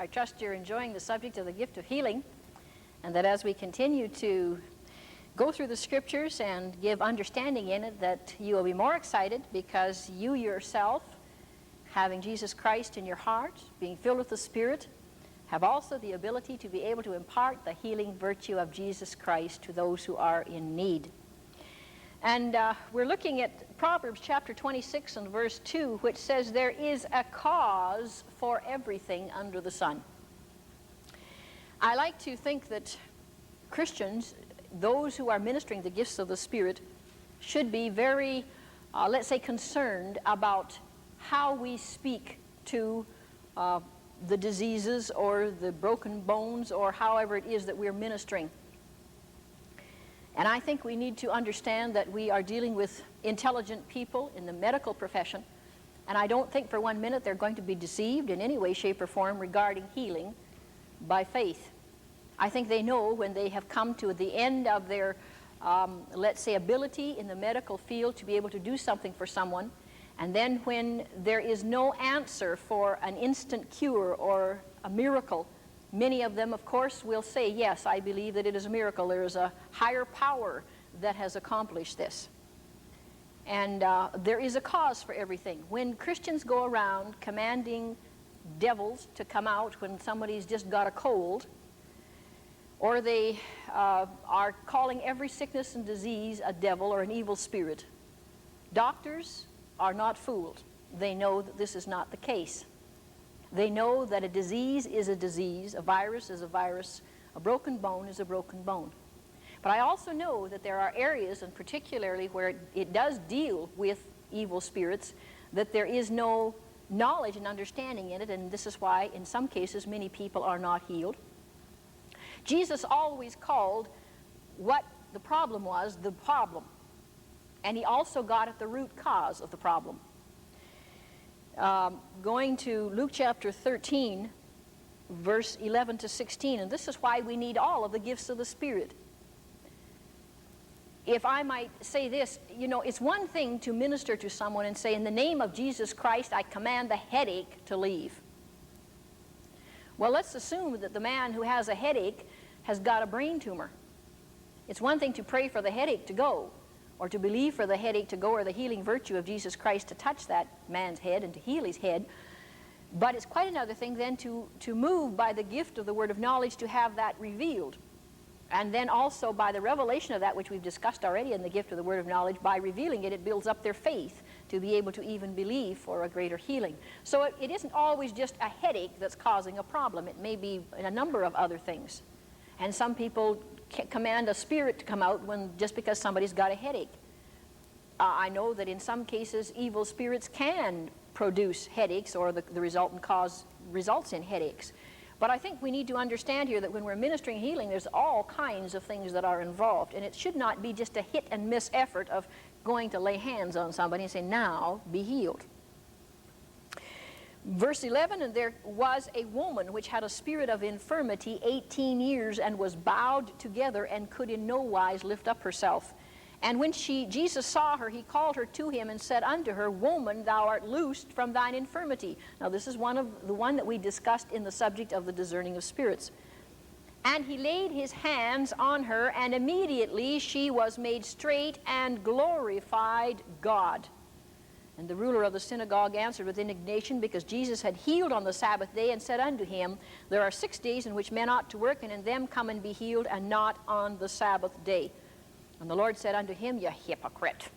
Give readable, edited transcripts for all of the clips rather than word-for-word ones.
I trust you're enjoying the subject of the gift of healing, and that as we continue to go through the scriptures and give understanding in it, that you will be more excited because you yourself, having Jesus Christ in your heart, being filled with the Spirit, have also the ability to be able to impart the healing virtue of Jesus Christ to those who are in need. And we're looking at Proverbs chapter 26 and verse 2, which says, there is a cause for everything under the sun. I like to think that Christians, those who are ministering the gifts of the Spirit, should be very, let's say, concerned about how we speak to the diseases or the broken bones or however it is that we're ministering. And I think we need to understand that we are dealing with intelligent people in the medical profession, and I don't think for 1 minute they're going to be deceived in any way, shape, or form regarding healing by faith. I think they know when they have come to the end of their, let's say, ability in the medical field to be able to do something for someone, and then when there is no answer for an instant cure or a miracle, many of them, of course, will say, yes, I believe that it is a miracle. There is a higher power that has accomplished this. And there is a cause for everything. When Christians go around commanding devils to come out when somebody's just got a cold, or they are calling every sickness and disease a devil or an evil spirit, doctors are not fooled. They know that this is not the case. They know that a disease is a disease, a virus is a virus, a broken bone is a broken bone. But I also know that there are areas, and particularly where it does deal with evil spirits, that there is no knowledge and understanding in it, and this is why in some cases many people are not healed. Jesus always called what the problem was the problem, and he also got at the root cause of the problem. Going to Luke chapter 13, verse 11 to 16, and this is why we need all of the gifts of the Spirit. If I might say this, you know, it's one thing to minister to someone and say, in the name of Jesus Christ, I command the headache to leave. Well, let's assume that the man who has a headache has got a brain tumor. It's one thing to pray for the headache to go, or to believe for the headache to go, or the healing virtue of Jesus Christ to touch that man's head and to heal his head. But it's quite another thing then to move by the gift of the word of knowledge to have that revealed. And then also by the revelation of that, which we've discussed already in the gift of the word of knowledge, by revealing it, it builds up their faith to be able to even believe for a greater healing. So it isn't always just a headache that's causing a problem. It may be a number of other things. And some people command a spirit to come out just because somebody's got a headache. I know that in some cases evil spirits can produce headaches, or the resultant cause results in headaches. But I think we need to understand here that when we're ministering healing, there's all kinds of things that are involved, and it should not be just a hit and miss effort of going to lay hands on somebody and say, now be healed. Verse 11, and there was a woman which had a spirit of infirmity 18 years, and was bowed together, and could in no wise lift up herself. And when Jesus saw her, he called her to him, and said unto her, Woman, thou art loosed from thine infirmity. Now this is the one that we discussed in the subject of the discerning of spirits. And he laid his hands on her, and immediately she was made straight, and glorified God. And the ruler of the synagogue answered with indignation, because Jesus had healed on the Sabbath day, and said unto him, There are 6 days in which men ought to work, and in them come and be healed, and not on the Sabbath day. And the Lord said unto him, You hypocrite!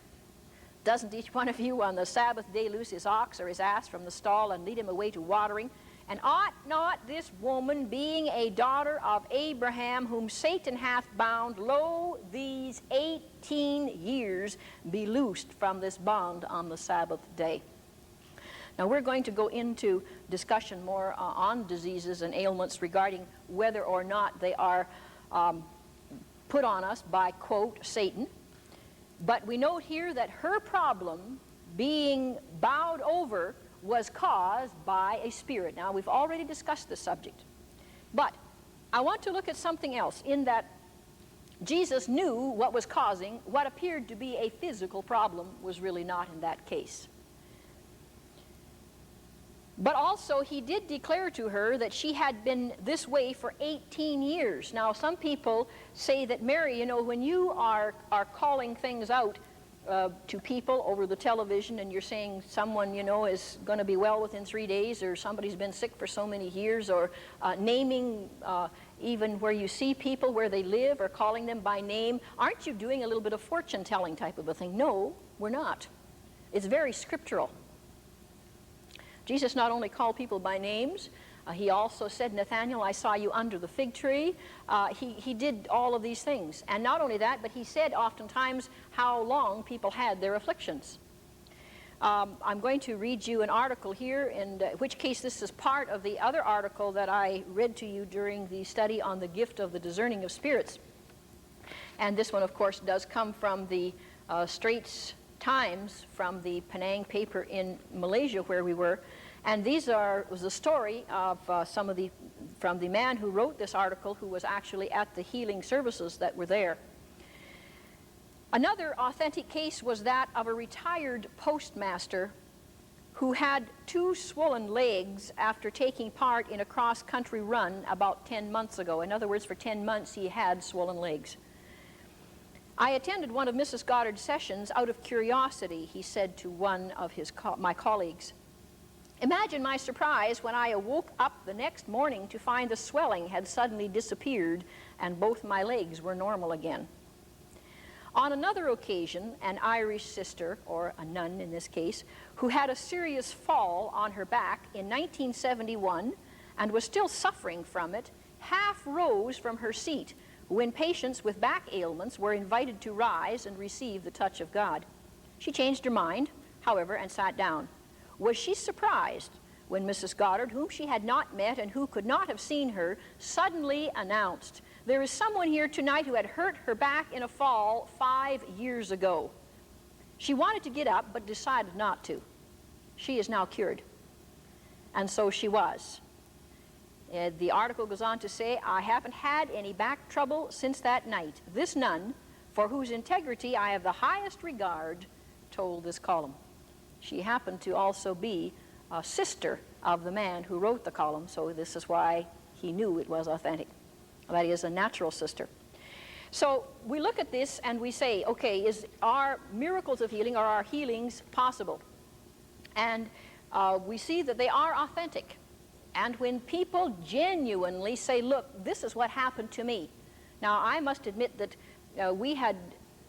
Doesn't each one of you on the Sabbath day loose his ox or his ass from the stall, and lead him away to watering? And ought not this woman, being a daughter of Abraham, whom Satan hath bound, lo, these 18 years, be loosed from this bond on the Sabbath day? Now we're going to go into discussion more on diseases and ailments regarding whether or not they are put on us by, quote, Satan. But we note here that her problem, being bowed over, was caused by a spirit. Now, we've already discussed this subject. But I want to look at something else, in that Jesus knew what was causing what appeared to be a physical problem was really not in that case. But also he did declare to her that she had been this way for 18 years. Now some people say that, Mary, you know, when you are calling things out to people over the television and you're saying someone, you know, is going to be well within 3 days, or somebody's been sick for so many years, or naming even where you see people, where they live, or calling them by name, aren't you doing a little bit of fortune telling type of a thing? No, we're not. It's very scriptural. Jesus not only called people by names, he also said, Nathanael, I saw you under the fig tree. He did all of these things. And not only that, but he said oftentimes how long people had their afflictions. I'm going to read you an article here, in which case this is part of the other article that I read to you during the study on the gift of the discerning of spirits. And this one, of course, does come from the Straits Times, from the Penang paper in Malaysia where we were. And was a story of from the man who wrote this article, who was actually at the healing services that were there. Another authentic case was that of a retired postmaster who had 2 swollen legs after taking part in a cross-country run about 10 months ago. In other words, for 10 months he had swollen legs. I attended one of Mrs. Goddard's sessions out of curiosity, he said to one of my colleagues. Imagine my surprise when I awoke up the next morning to find the swelling had suddenly disappeared and both my legs were normal again. On another occasion, an Irish sister, or a nun in this case, who had a serious fall on her back in 1971 and was still suffering from it, half rose from her seat when patients with back ailments were invited to rise and receive the touch of God. She changed her mind, however, and sat down. Was she surprised when Mrs. Goddard, whom she had not met and who could not have seen her, suddenly announced, there is someone here tonight who had hurt her back in a fall 5 years ago. She wanted to get up but decided not to. She is now cured. And so she was. The article goes on to say, I haven't had any back trouble since that night. This nun, for whose integrity I have the highest regard, told this column. She happened to also be a sister of the man who wrote the column, so this is why he knew it was authentic. That is, a natural sister. So we look at this and we say, okay, are miracles of healing, or are healings possible? And we see that they are authentic. And when people genuinely say, look, this is what happened to me. Now, I must admit that we had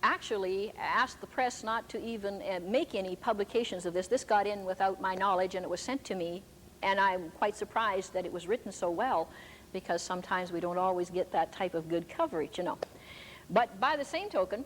actually asked the press not to even make any publications of this. This got in without my knowledge, and it was sent to me. And I'm quite surprised that it was written so well, because sometimes we don't always get that type of good coverage, you know. But by the same token,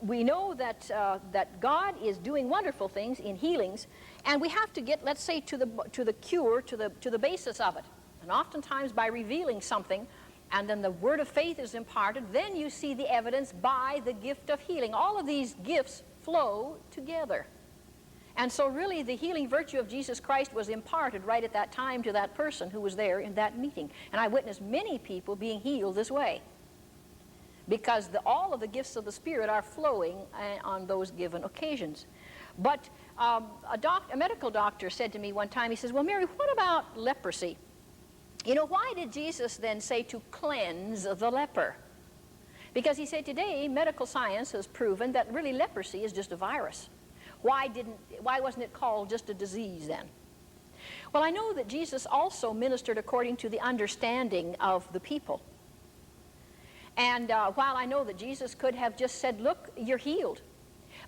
we know that that God is doing wonderful things in healings, and we have to get, let's say, to the basis of it. And oftentimes by revealing something, and then the word of faith is imparted, then you see the evidence by the gift of healing. All of these gifts flow together. And so really the healing virtue of Jesus Christ was imparted right at that time to that person who was there in that meeting. And I witnessed many people being healed this way, because all of the gifts of the Spirit are flowing on those given occasions. But a medical doctor said to me one time, he says, well, Mary, what about leprosy? You know, why did Jesus then say to cleanse the leper? Because he said today medical science has proven that really leprosy is just a virus. Why wasn't it called just a disease then? Well, I know that Jesus also ministered according to the understanding of the people. And while I know that Jesus could have just said, look, you're healed.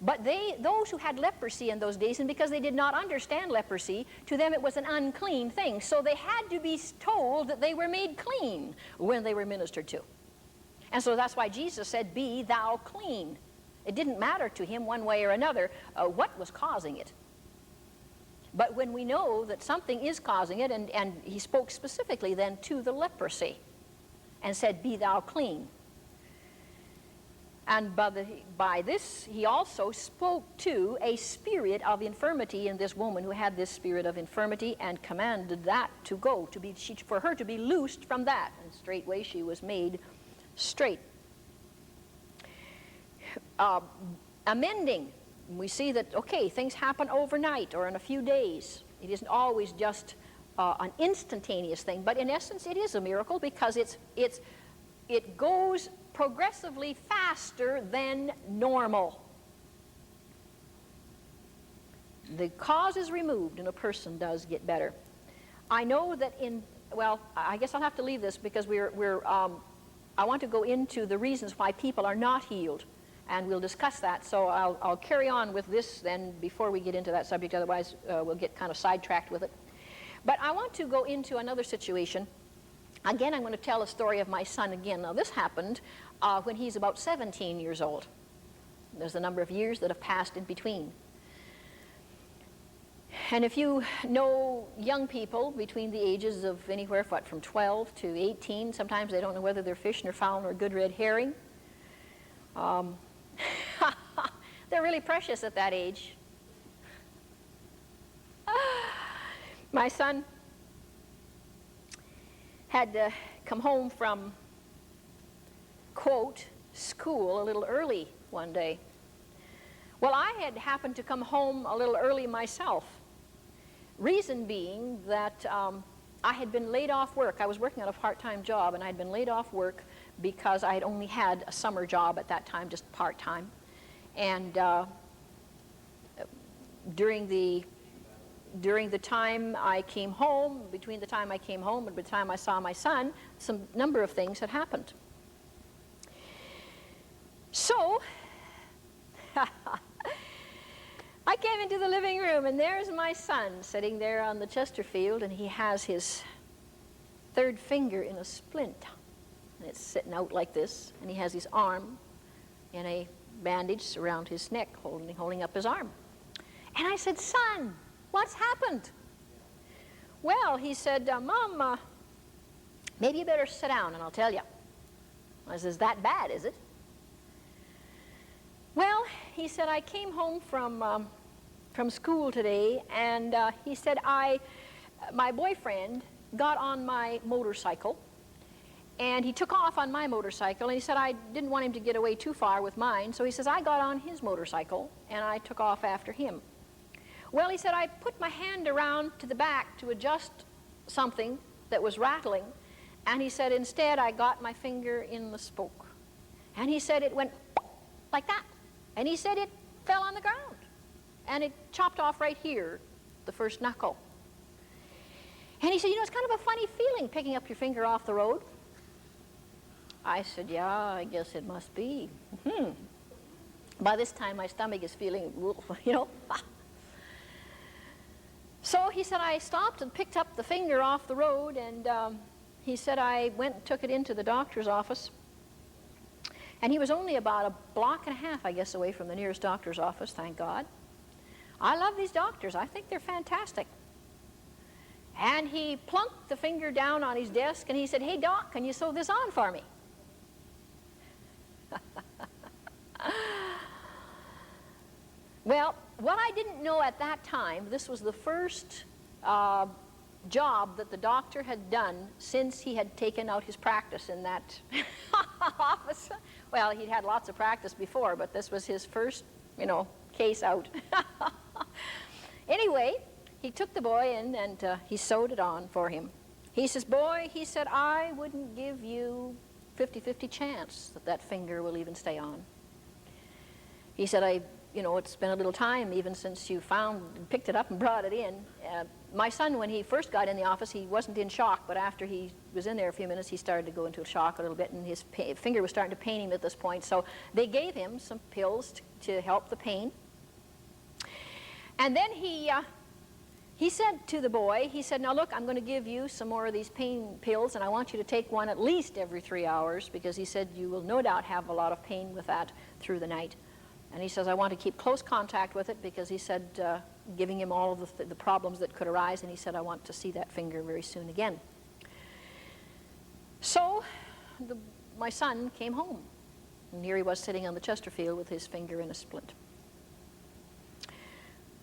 But those who had leprosy in those days, and because they did not understand leprosy, to them it was an unclean thing. So they had to be told that they were made clean when they were ministered to. And so that's why Jesus said, be thou clean. It didn't matter to him one way or another what was causing it. But when we know that something is causing it, and he spoke specifically then to the leprosy and said, be thou clean. And by this, he also spoke to a spirit of infirmity in this woman who had this spirit of infirmity, and commanded that to go, for her to be loosed from that. And straightway she was made straight. Amending we see that, okay, things happen overnight or in a few days. It isn't always just an instantaneous thing, but in essence it is a miracle because it goes progressively faster than normal. The cause is removed and a person does get better. I know that well, I guess I'll have to leave this because I want to go into the reasons why people are not healed, and we'll discuss that. So I'll carry on with this then before we get into that subject, otherwise we'll get kind of sidetracked with it. But I want to go into another situation. Again, I'm going to tell a story of my son again. Now, this happened when he's about 17 years old. There's a number of years that have passed in between. And if you know young people between the ages of anywhere, from 12 to 18, sometimes they don't know whether they're fishing or fowling or good red herring. They're really precious at that age. My son had come home from, quote, school a little early one day. Well, I had happened to come home a little early myself. Reason being that I had been laid off work. I was working on a part-time job, and I had been laid off work because I had only had a summer job at that time, just part-time. And during the time I came home, between the time I came home and the time I saw my son, some number of things had happened. So I came into the living room, and there's my son sitting there on the Chesterfield, and he has his third finger in a splint. And it's sitting out like this, and he has his arm in a bandage around his neck, holding up his arm. And I said, "Son, what's happened?" Well, he said, "Mom, maybe you better sit down and I'll tell you." I says, "That bad, is it?" Well, he said, "I came home from school today, and he said, my boyfriend got on my motorcycle, and he took off on my motorcycle, and he said I didn't want him to get away too far with mine, so he says I got on his motorcycle, and I took off after him. Well," he said, "I put my hand around to the back to adjust something that was rattling, and he said instead I got my finger in the spoke. And he said it went like that. And he said it fell on the ground, and it chopped off right here, the first knuckle. And he said, it's kind of a funny feeling picking up your finger off the road." I said, "Yeah, I guess it must be." By this time, my stomach is feeling, So he said, I stopped and picked up the finger off the road, and he said I went and took it into the doctor's office. And he was only about a block and a half, I guess, away from the nearest doctor's office, thank God. I love these doctors. I think they're fantastic. And he plunked the finger down on his desk, and he said, "Hey, Doc, can you sew this on for me?" Well, what I didn't know at that time, this was the first job that the doctor had done since he had taken out his practice in that office. Well, he'd had lots of practice before, but this was his first, case out. Anyway, he took the boy in, and he sewed it on for him. He says, "Boy," he said, "I wouldn't give you 50-50 chance that that finger will even stay on." He said, it's been a little time even since you picked it up and brought it in. My son, when he first got in the office, he wasn't in shock, but after he was in there a few minutes, he started to go into shock a little bit, and his finger was starting to pain him at this point. So they gave him some pills to help the pain. And then he said to the boy, he said, "Now look, I'm going to give you some more of these pain pills, and I want you to take one at least every 3 hours, because he said you will no doubt have a lot of pain with that through the night. And he says, I want to keep close contact with it," because he said, giving him all of the problems that could arise, and he said, "I want to see that finger very soon again." So my son came home, and here he was sitting on the Chesterfield with his finger in a splint.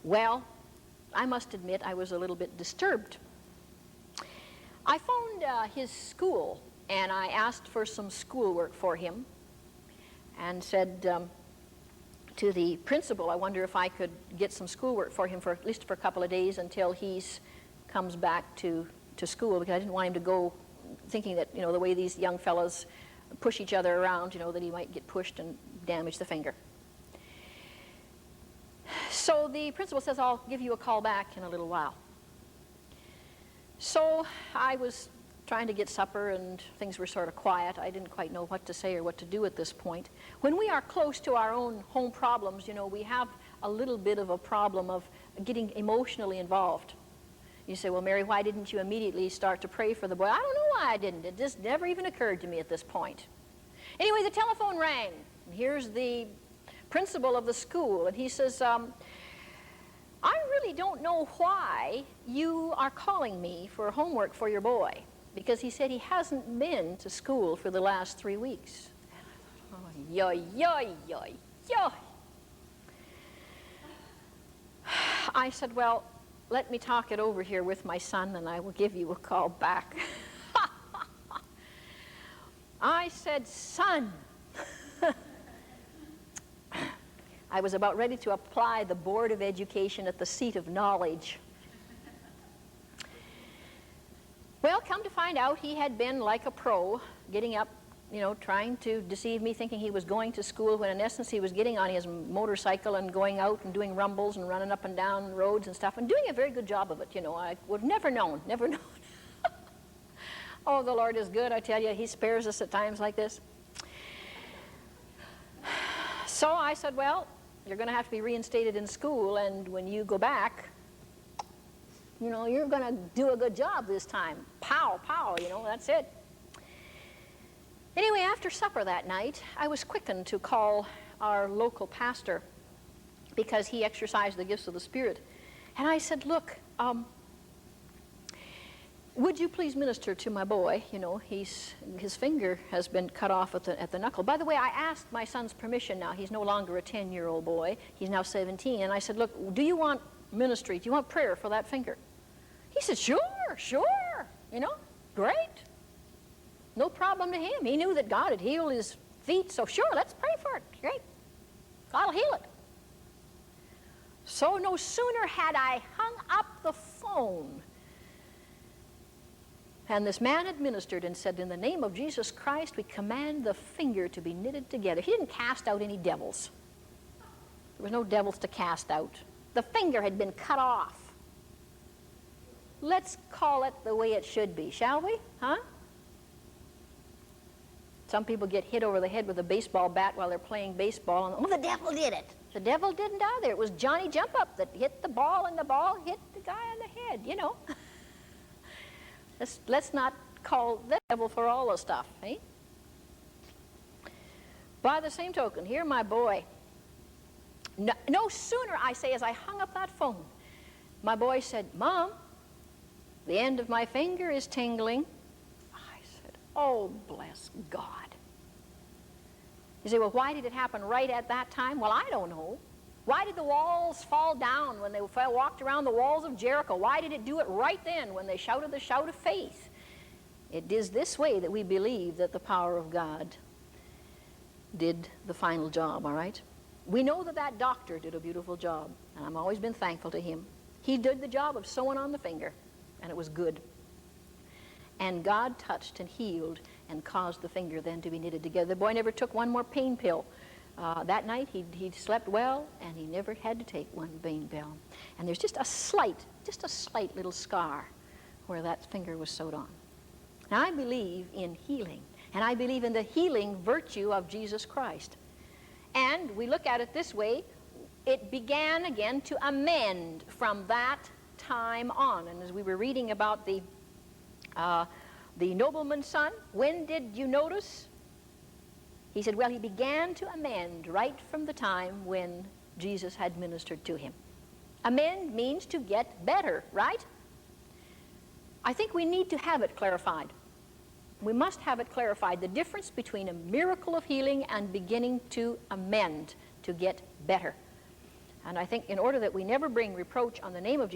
Well, I must admit I was a little bit disturbed. I phoned his school, and I asked for some schoolwork for him, and said, to the principal, I wonder if I could get some schoolwork for him for at least for a couple of days until he comes back to school, because I didn't want him to go thinking that, the way these young fellows push each other around, that he might get pushed and damage the finger. So the principal says, I'll give you a call back in a little while. So I was trying to get supper, and things were sort of quiet. I didn't quite know what to say or what to do at this point. When we are close to our own home problems, we have a little bit of a problem of getting emotionally involved. You say, well, Mary, why didn't you immediately start to pray for the boy? I don't know why I didn't. It just never even occurred to me at this point. Anyway, the telephone rang. Here's the principal of the school, and he says, I really don't know why you are calling me for homework for your boy, because he said he hasn't been to school for the last 3 weeks. And I thought, oh, yoy, yoy, yoy, yoy. I said, well, let me talk it over here with my son, and I will give you a call back. I said, son. I was about ready to apply the Board of Education at the seat of knowledge. Well, come to find out, he had been like a pro, getting up, trying to deceive me, thinking he was going to school, when in essence he was getting on his motorcycle and going out and doing rumbles and running up and down roads and stuff, and doing a very good job of it, I would have never known. Oh, the Lord is good, I tell you. He spares us at times like this. So I said, well, you're going to have to be reinstated in school, and when you go back, you're going to do a good job this time. Pow, pow, that's it. Anyway, after supper that night, I was quickened to call our local pastor, because he exercised the gifts of the Spirit. And I said, look, would you please minister to my boy? His finger has been cut off at the knuckle. By the way, I asked my son's permission now. He's no longer a 10-year-old boy. He's now 17. And I said, look, do you want ministry? Do you want prayer for that finger? He said, sure, great. No problem to him. He knew that God had healed his feet, so sure, let's pray for it. Great. God will heal it. So no sooner had I hung up the phone, and this man had ministered and said, in the name of Jesus Christ, we command the finger to be knitted together. He didn't cast out any devils. There was no devils to cast out. The finger had been cut off. Let's call it the way it should be, shall we? Huh? Some people get hit over the head with a baseball bat while they're playing baseball, and, oh, the devil did it. The devil didn't either. It was Johnny Jump Up that hit the ball, and the ball hit the guy on the head, Let's not call the devil for all the stuff, eh? By the same token, here my boy, no sooner, I say, as I hung up that phone, my boy said, Mom, the end of my finger is tingling. I said, oh, bless God. You say, well, why did it happen right at that time? Well, I don't know. Why did the walls fall down when they walked around the walls of Jericho? Why did it do it right then when they shouted the shout of faith? It is this way that we believe that the power of God did the final job, all right? We know that that doctor did a beautiful job, and I've always been thankful to him. He did the job of sewing on the finger, and it was good. And God touched and healed and caused the finger then to be knitted together. The boy never took one more pain pill. That night he slept well, and he never had to take one pain pill. And there's just a slight little scar where that finger was sewed on. Now, I believe in healing, and I believe in the healing virtue of Jesus Christ. And we look at it this way, it began again to amend from that time on. And as we were reading about the nobleman's son, when did you notice? He said, well, he began to amend right from the time when Jesus had ministered to him. Amend means to get better, right? I think we need to have it clarified. We must have it clarified, the difference between a miracle of healing and beginning to amend, to get better. And I think in order that we never bring reproach on the name of Jesus,